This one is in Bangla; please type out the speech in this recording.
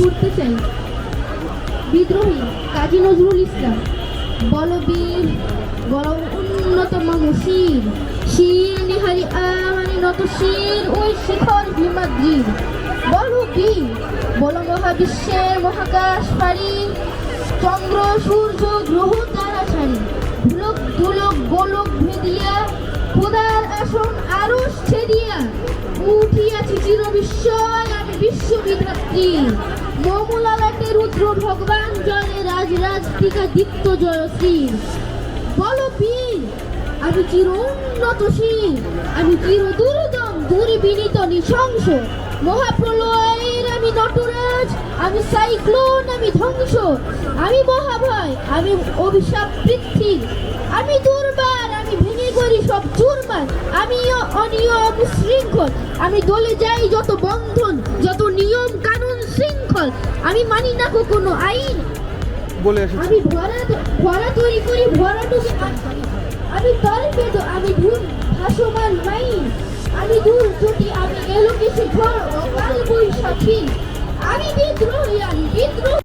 করতে চাই। বিদ্রোহী কাজী নজরুল ইসলাম। বলবীর বল উন্নত মানসীর শির নিহারি আমানি নত শির ওই শিখর হিমাদ্রির। বলবীর বল মহাবিশ্বের মহাকাশ পারি চন্দ্র সূর্য গ্রহ তারা সারি ধুলক ধুলক গোলক ভেদিয়া খোদার আসন আরশ ছেদিয়া উঠিয়াছি চির বিস্ময় আমি বিশ্ববিধাত্রী মমলালাটে রুদ্র ভগবান জলে রাজরাজ টিকা দীপ্ত জয়শ্রী। বলো বীর আমি চির উন্নতশীল আমি চির দুর্দম দুর্বিনীত নৃশংস মহাপ্রলয়ের আমি নটরাজ আমি সাইক্লোন আমি ধ্বংস আমি মহাভয় আমি অভিশাপ পৃথিবীর আমি দুর্বার আমি ভেঙে করি সব চুরমার আমি অনিয়ম শৃঙ্খল আমি দলে যাই যত বন্ধন যত নিয়ম কানুন শৃঙ্খল আমি মানি না কোনো আইন বলে এসেছি। আমি ভরা তৈরি করি ভরাটুকু আমি তর্পেদ আমি ধূম ভাসমান মাইন আমি দূর ছুটি আমি এলো কিছু ঝড় অকাল বৈশাখী আমি বিদ্রোহী আমি বিদ্রোহ